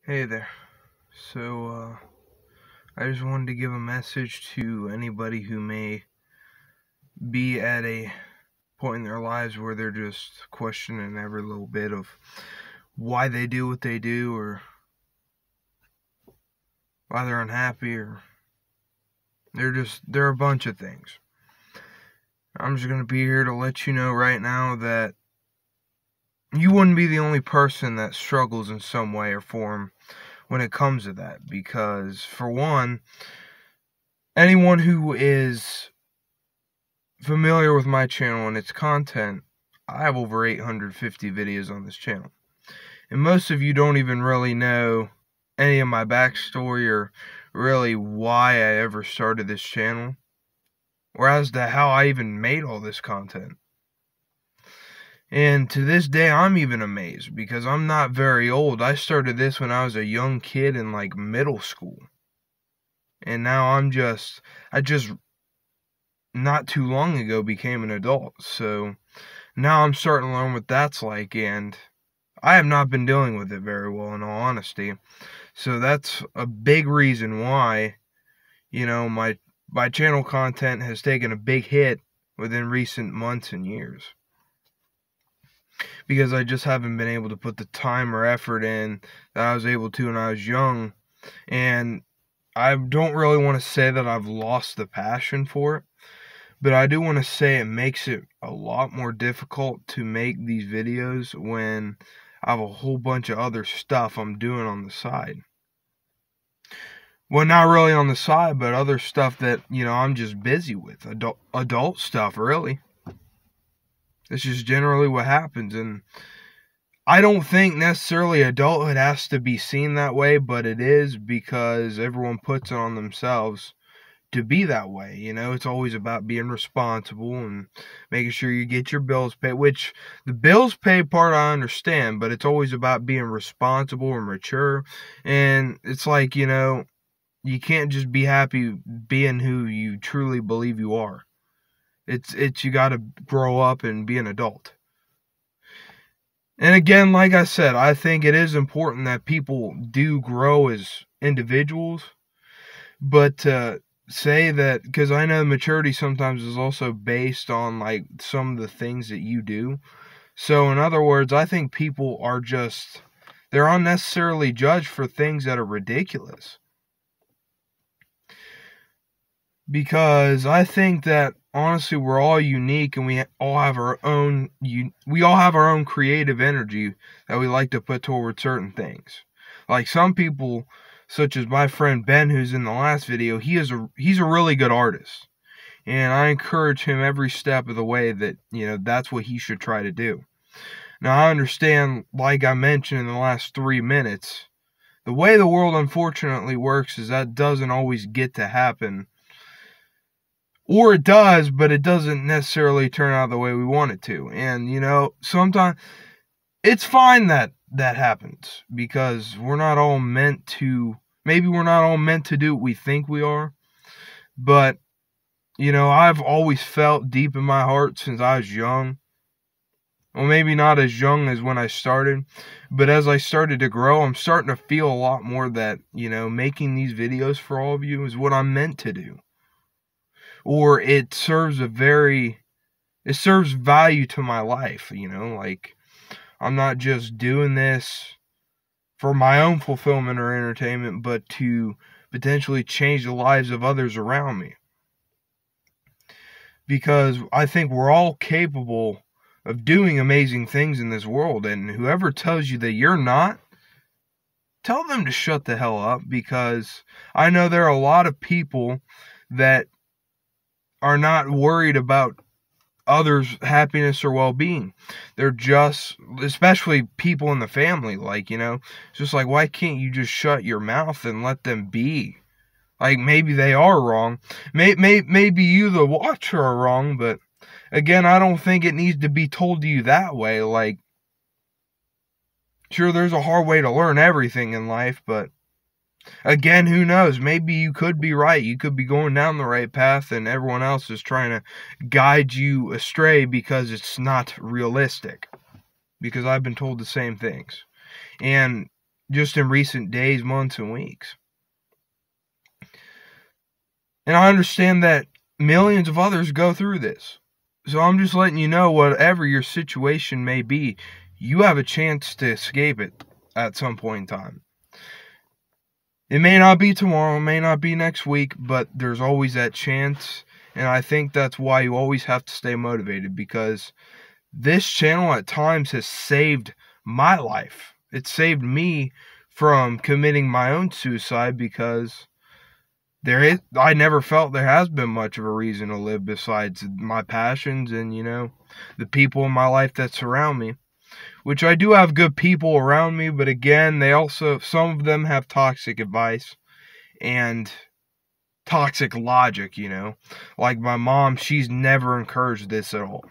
Hey there. I just wanted to give a message to anybody who may be at a point in their lives where they're just questioning every little bit of why they do what they do, or why they're unhappy, or they're a bunch of things. I'm just going to be here to let you know right now that you wouldn't be the only person that struggles in some way or form when it comes to that, because for one, anyone who is familiar with my channel and its content, I have over 850 videos on this channel. And most of you don't even really know any of my backstory or really why I ever started this channel, or as to how I even made all this content. And to this day, I'm even amazed because I'm not very old. I started this when I was a young kid in like middle school. And now I just not too long ago became an adult. So now I'm starting to learn what that's like, and I have not been dealing with it very well, in all honesty. So that's a big reason why, my channel content has taken a big hit within recent months and years. Because I just haven't been able to put the time or effort in that I was able to when I was young. And I don't really want to say that I've lost the passion for it, but I do want to say it makes it a lot more difficult to make these videos when I have a whole bunch of other stuff I'm doing on the side. Well, not really on the side, but other stuff that, I'm just busy with. Adult stuff, really. It's just generally what happens. And I don't think necessarily adulthood has to be seen that way, but it is, because everyone puts it on themselves to be that way. It's always about being responsible and making sure you get your bills paid, which the bills paid part I understand, but it's always about being responsible and mature. And it's like, you can't just be happy being who you truly believe you are. It's you got to grow up and be an adult. And again, like I said, I think it is important that people do grow as individuals, but say that, because I know maturity sometimes is also based on like some of the things that you do. So in other words, I think people are they're unnecessarily judged for things that are ridiculous. Because I think that honestly we're all unique, and we all have our own creative energy that we like to put toward certain things. Like some people, such as my friend Ben, who's in the last video, he's a really good artist, and I encourage him every step of the way that that's what he should try to do. Now I understand, like I mentioned in the last 3 minutes, the way the world unfortunately works is that doesn't always get to happen. Or it does, but it doesn't necessarily turn out the way we want it to. And, sometimes it's fine that that happens, because maybe we're not all meant to do what we think we are. But, I've always felt deep in my heart since I was young. Well, maybe not as young as when I started, but as I started to grow, I'm starting to feel a lot more that, making these videos for all of you is what I'm meant to do. Or it serves value to my life, like I'm not just doing this for my own fulfillment or entertainment, but to potentially change the lives of others around me. Because I think we're all capable of doing amazing things in this world, and whoever tells you that you're not, tell them to shut the hell up, because I know there are a lot of people that are not worried about others' happiness or well-being. They're just, especially people in the family, like, it's just like, why can't you just shut your mouth and let them be? Like, maybe they are wrong. Maybe you, the watcher, are wrong, but again, I don't think it needs to be told to you that way. Like, sure, there's a hard way to learn everything in life, but again, who knows? Maybe you could be right. You could be going down the right path, and everyone else is trying to guide you astray because it's not realistic. Because I've been told the same things. And just in recent days, months, and weeks. And I understand that millions of others go through this. So I'm just letting you know, whatever your situation may be, you have a chance to escape it at some point in time. It may not be tomorrow, it may not be next week, but there's always that chance. And I think that's why you always have to stay motivated, because this channel at times has saved my life. It saved me from committing my own suicide, because I never felt there has been much of a reason to live besides my passions and, the people in my life that surround me. Which I do have good people around me, but again, some of them have toxic advice and toxic logic, Like my mom, she's never encouraged this at all.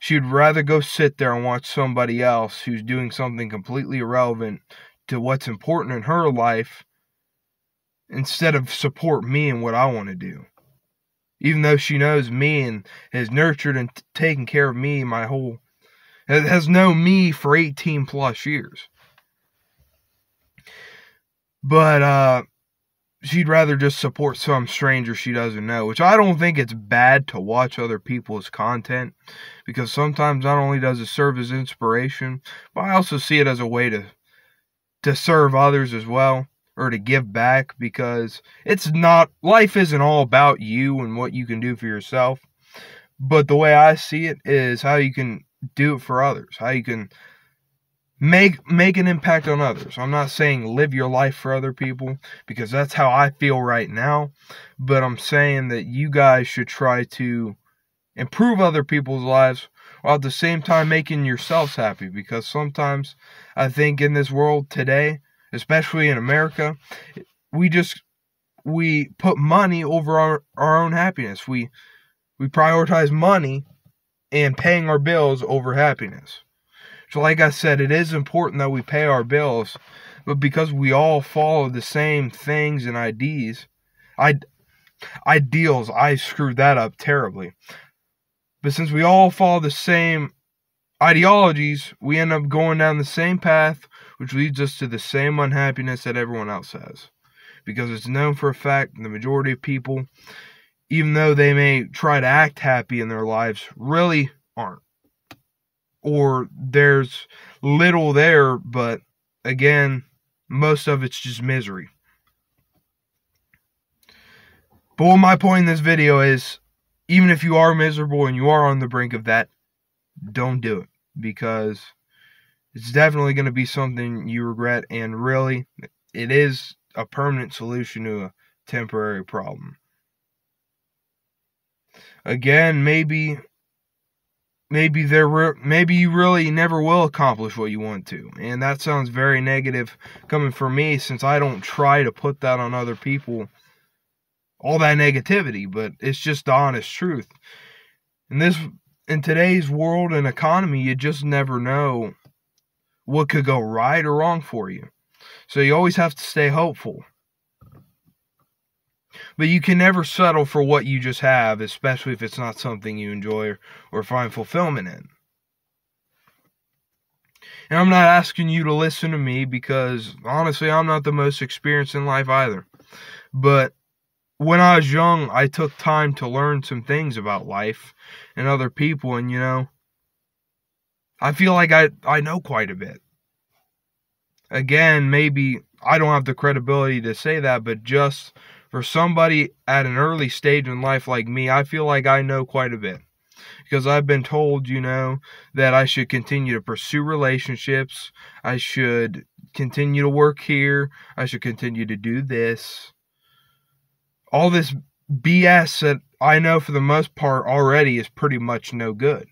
She'd rather go sit there and watch somebody else who's doing something completely irrelevant to what's important in her life, instead of support me and what I want to do. Even though she knows me and has nurtured and taken care of me has known me for 18 plus years. But she'd rather just support some stranger she doesn't know, which I don't think it's bad to watch other people's content, because sometimes not only does it serve as inspiration, but I also see it as a way to serve others as well, or to give back, because life isn't all about you and what you can do for yourself, but the way I see it is how you can do it for others, how you can make an impact on others. I'm not saying live your life for other people, because that's how I feel right now, but I'm saying that you guys should try to improve other people's lives while at the same time making yourselves happy, because sometimes I think in this world today, especially in America, we put money over our own happiness. We prioritize money and paying our bills over happiness. So like I said, it is important that we pay our bills, but because we all follow the same things and ideals, I screwed that up terribly. But since we all follow the same ideologies, we end up going down the same path, which leads us to the same unhappiness that everyone else has. Because it's known for a fact the majority of people, even though they may try to act happy in their lives, really aren't. Or there's little there, but again, most of it's just misery. But what my point in this video is, even if you are miserable and you are on the brink of that, don't do it, because it's definitely going to be something you regret, and really, it is a permanent solution to a temporary problem. Again, maybe you really never will accomplish what you want to, and that sounds very negative coming from me, since I don't try to put that on other people, all that negativity, but it's just the honest truth. In today's world and economy, you just never know what could go right or wrong for you. So you always have to stay hopeful. But you can never settle for what you just have, especially if it's not something you enjoy or find fulfillment in. And I'm not asking you to listen to me, because honestly, I'm not the most experienced in life either. But when I was young, I took time to learn some things about life and other people, and I feel like I know quite a bit. Again, maybe I don't have the credibility to say that, but just for somebody at an early stage in life like me, I feel like I know quite a bit. Because I've been told, that I should continue to pursue relationships, I should continue to work here, I should continue to do this. All this BS that I know for the most part already is pretty much no good.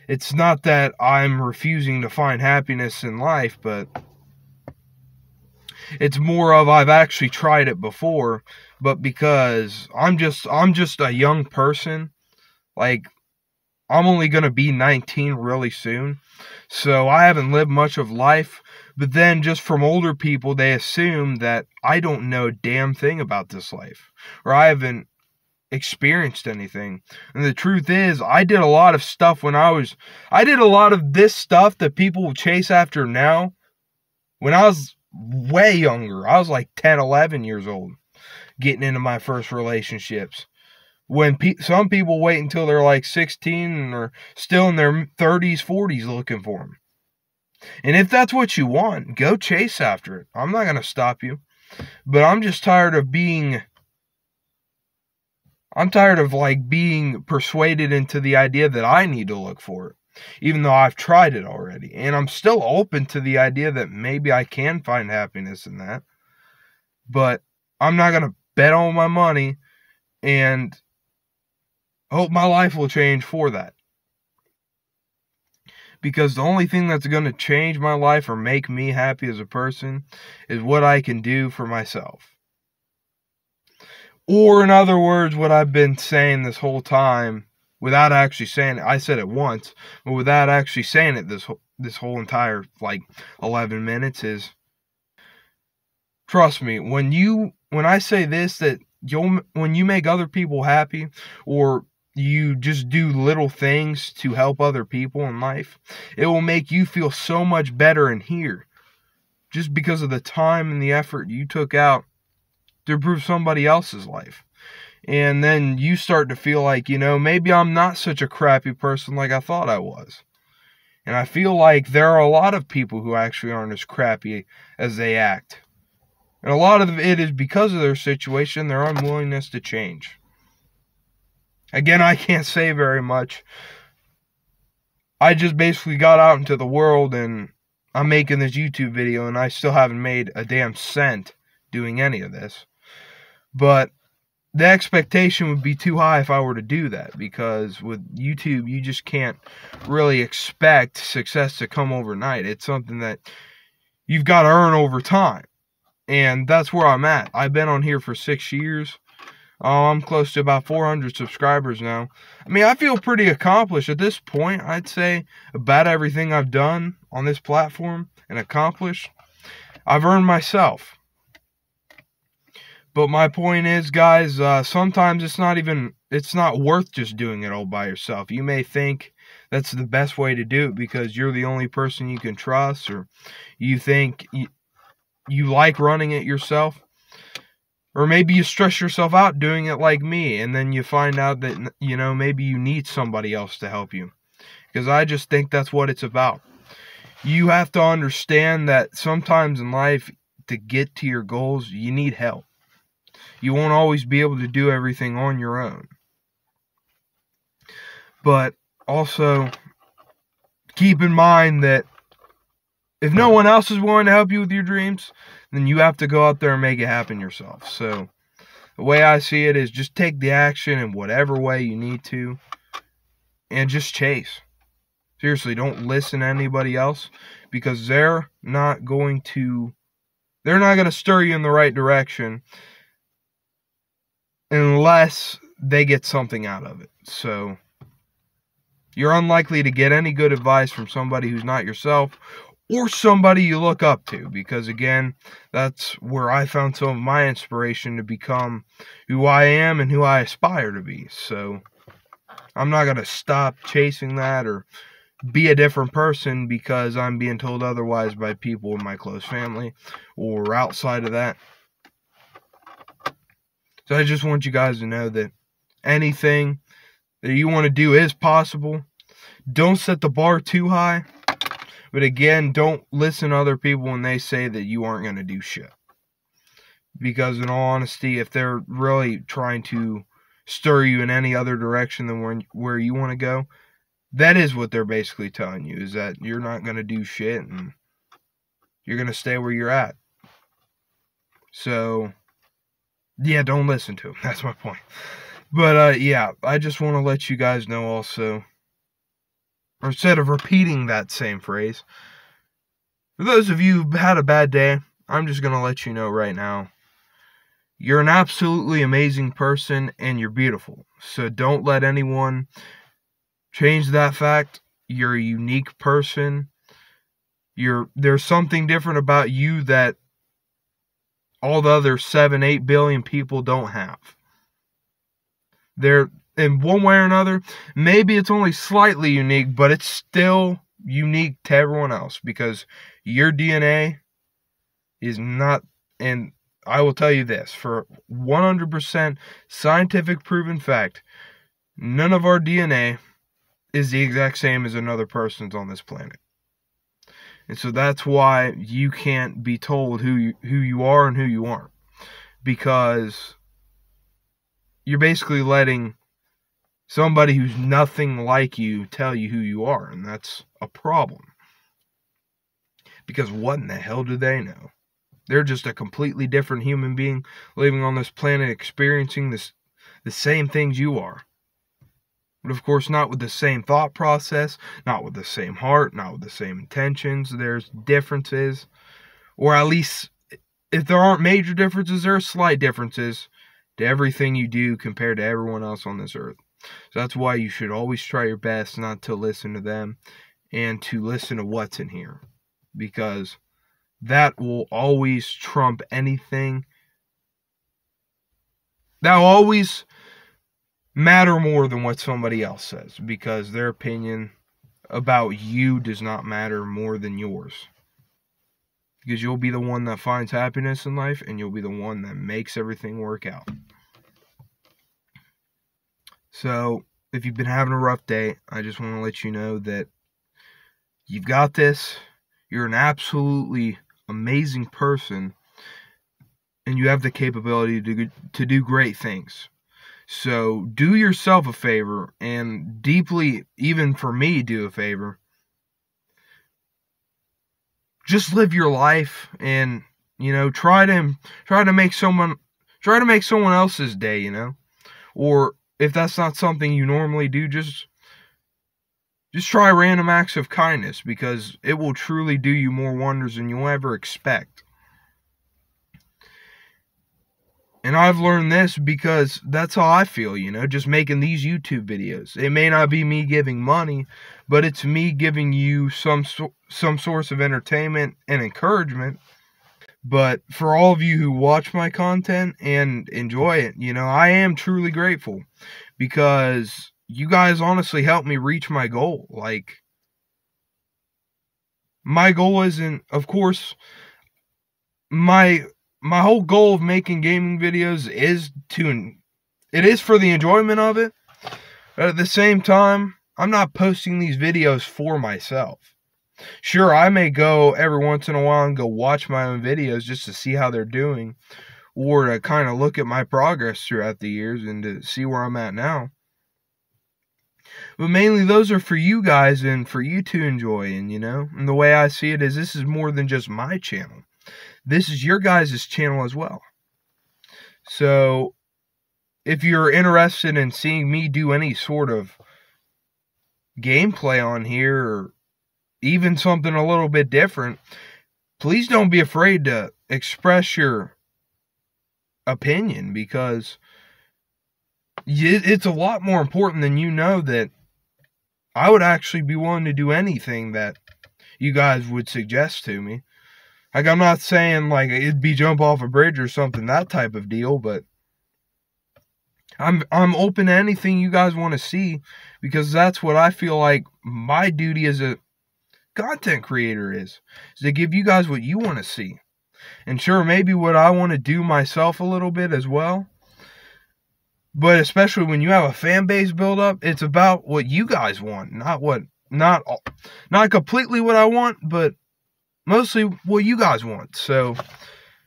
It's not that I'm refusing to find happiness in life, but it's more of I've actually tried it before, but because I'm just a young person, like I'm only going to be 19 really soon, so I haven't lived much of life. But then just from older people, they assume that I don't know a damn thing about this life, or I haven't experienced anything. And the truth is, I did a lot of stuff I did a lot of this stuff that people chase after now When I was way younger, I was like 10, 11 years old, getting into my first relationships. When some people wait until they're like 16 and are still in their 30s, 40s looking for them. And if that's what you want, go chase after it. I'm not going to stop you. But I'm just tired of being persuaded into the idea that I need to look for it, even though I've tried it already. And I'm still open to the idea that maybe I can find happiness in that. But I'm not going to bet all my money and hope my life will change for that. Because the only thing that's going to change my life or make me happy as a person is what I can do for myself. Or in other words, what I've been saying this whole time, without actually saying it. I said it once, but without actually saying it this whole entire 11 minutes is, trust me, when I say this, that when you make other people happy, or you just do little things to help other people in life, it will make you feel so much better in here, just because of the time and the effort you took out to improve somebody else's life. And then you start to feel like, maybe I'm not such a crappy person like I thought I was. And I feel like there are a lot of people who actually aren't as crappy as they act. And a lot of it is because of their situation, their unwillingness to change. Again, I can't say very much. I just basically got out into the world and I'm making this YouTube video and I still haven't made a damn cent doing any of this. But the expectation would be too high if I were to do that, because with YouTube, you just can't really expect success to come overnight. It's something that you've got to earn over time. And that's where I'm at. I've been on here for 6 years. I'm close to about 400 subscribers now. I mean, I feel pretty accomplished at this point. I'd say about everything I've done on this platform and accomplished, I've earned myself. But my point is, guys, sometimes it's not worth just doing it all by yourself. You may think that's the best way to do it because you're the only person you can trust, or you think you like running it yourself. Or maybe you stress yourself out doing it like me, and then you find out that, maybe you need somebody else to help you. Because I just think that's what it's about. You have to understand that sometimes in life, to get to your goals, you need help. You won't always be able to do everything on your own. But also, keep in mind that if no one else is willing to help you with your dreams, then you have to go out there and make it happen yourself. So, the way I see it is just take the action in whatever way you need to, and just chase. Seriously, don't listen to anybody else, because they're not going to stir you in the right direction unless they get something out of it. So, you're unlikely to get any good advice from somebody who's not yourself, or somebody you look up to, because again, that's where I found some of my inspiration to become who I am and who I aspire to be. So I'm not going to stop chasing that or be a different person because I'm being told otherwise by people in my close family or outside of that. So I just want you guys to know that anything that you want to do is possible. Don't set the bar too high. But again, don't listen to other people when they say that you aren't going to do shit. Because in all honesty, if they're really trying to stir you in any other direction than where you want to go, that is what they're basically telling you, is that you're not going to do shit and you're going to stay where you're at. So, yeah, don't listen to them. That's my point. But, yeah, I just want to let you guys know also, or instead of repeating that same phrase, for those of you who've had a bad day, I'm just going to let you know right now, you're an absolutely amazing person and you're beautiful. So don't let anyone change that fact. You're a unique person. There's something different about you that all the other 7-8 billion people don't have. They're, in one way or another, maybe it's only slightly unique, but it's still unique to everyone else, because your DNA is not, and I will tell you this, for 100% scientific proven fact, none of our DNA is the exact same as another person's on this planet. And so that's why you can't be told who you are and who you aren't. Because you're basically letting somebody who's nothing like you tell you who you are, and that's a problem. Because what in the hell do they know? They're just a completely different human being living on this planet, experiencing the same things you are. But of course, not with the same thought process, not with the same heart, not with the same intentions. There's differences, or at least if there aren't major differences, there are slight differences to everything you do compared to everyone else on this earth. So that's why you should always try your best not to listen to them and to listen to what's in here, because that will always trump anything. That will always matter more than what somebody else says, because their opinion about you does not matter more than yours. Because you'll be the one that finds happiness in life, and you'll be the one that makes everything work out. So, if you've been having a rough day, I just want to let you know that you've got this. You're an absolutely amazing person, and you have the capability to do great things. So do yourself a favor, and deeply, even for me, do a favor. Just live your life, and try to make someone else's day, or if that's not something you normally do, just try random acts of kindness, because it will truly do you more wonders than you'll ever expect. And I've learned this because that's how I feel, just making these YouTube videos. It may not be me giving money, but it's me giving you some source of entertainment and encouragement. But for all of you who watch my content and enjoy it, I am truly grateful, because you guys honestly helped me reach my goal. Like, my goal isn't, of course, my whole goal of making gaming videos is for the enjoyment of it. But at the same time, I'm not posting these videos for myself. Sure, I may go every once in a while and go watch my own videos just to see how they're doing, or to kind of look at my progress throughout the years and to see where I'm at now. But mainly those are for you guys and for you to enjoy. And the way I see it is, this is more than just my channel. This is your guys' channel as well. So if you're interested in seeing me do any sort of gameplay on here, or even something a little bit different, please don't be afraid to express your opinion, because it's a lot more important than that I would actually be willing to do anything that you guys would suggest to me. Like, I'm not saying like it'd be jump off a bridge or something, that type of deal, but I'm open to anything you guys want to see, because that's what I feel like my duty as a content creator is to give you guys what you want to see. And sure, maybe what I want to do myself a little bit as well. But especially when you have a fan base build up, it's about what you guys want, not completely what I want, but mostly what you guys want. So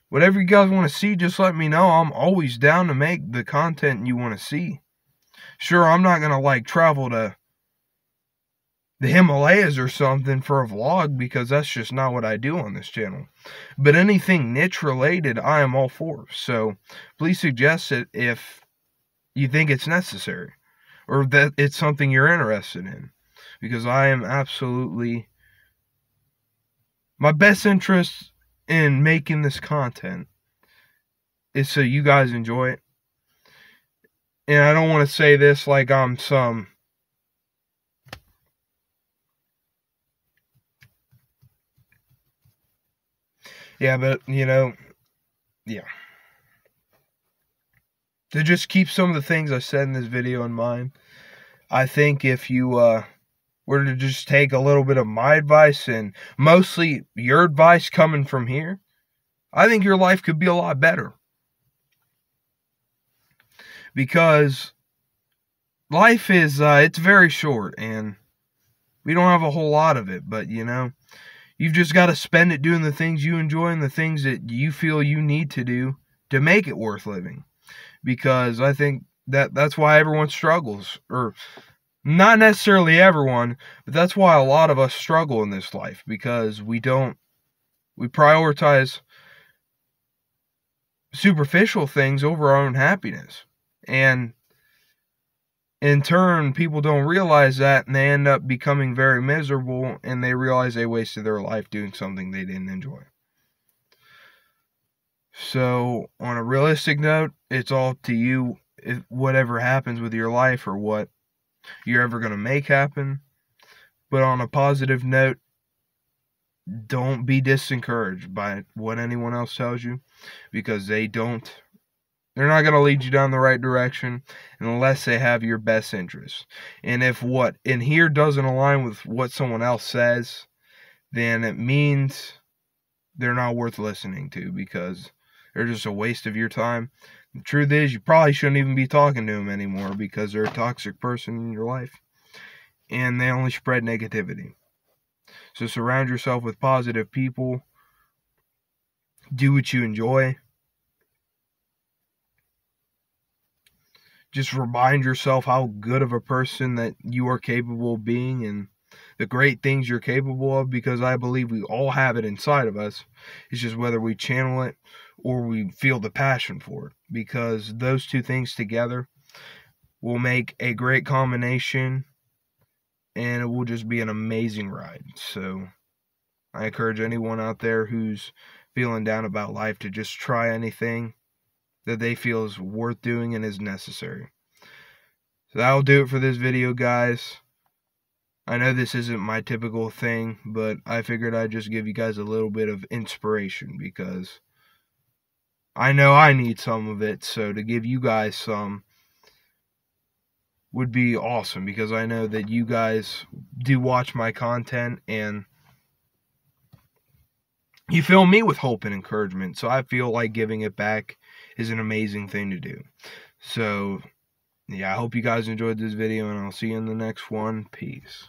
whatever you guys want to see, just let me know. I'm always down to make the content you want to see. Sure, I'm not going to like travel to the Himalayas or something for a vlog, because that's just not what I do on this channel. But anything niche related, I am all for. So please suggest it if you think it's necessary, or that it's something you're interested in, because I am absolutely, my best interest in making this content is so you guys enjoy it. And I don't want to say this like I'm some but yeah. To just keep some of the things I said in this video in mind, I think if you were to just take a little bit of my advice, and mostly your advice coming from here, I think your life could be a lot better. Because life is, it's very short, and we don't have a whole lot of it, but you've just got to spend it doing the things you enjoy and the things that you feel you need to do to make it worth living. Because I think that's why everyone struggles, or not necessarily everyone, but that's why a lot of us struggle in this life, because we prioritize superficial things over our own happiness. And in turn, people don't realize that, and they end up becoming very miserable, and they realize they wasted their life doing something they didn't enjoy. So, on a realistic note, it's all up to you, whatever happens with your life or what you're ever going to make happen. But on a positive note, don't be disencouraged by what anyone else tells you, because they're not going to lead you down the right direction unless they have your best interests. And if what in here doesn't align with what someone else says, then it means they're not worth listening to, because they're just a waste of your time. The truth is, you probably shouldn't even be talking to them anymore, because they're a toxic person in your life, and they only spread negativity. So surround yourself with positive people. Do what you enjoy. Just remind yourself how good of a person that you are capable of being, and the great things you're capable of, because I believe we all have it inside of us. It's just whether we channel it or we feel the passion for it, because those two things together will make a great combination, and it will just be an amazing ride. So I encourage anyone out there who's feeling down about life to just try anything that they feel is worth doing and is necessary. So that'll do it for this video, guys. I know this isn't my typical thing, but I figured I'd just give you guys a little bit of inspiration, because I know I need some of it. So to give you guys some would be awesome, because I know that you guys do watch my content and you fill me with hope and encouragement. So I feel like giving it back is an amazing thing to do. So yeah, I hope you guys enjoyed this video, and I'll see you in the next one. Peace.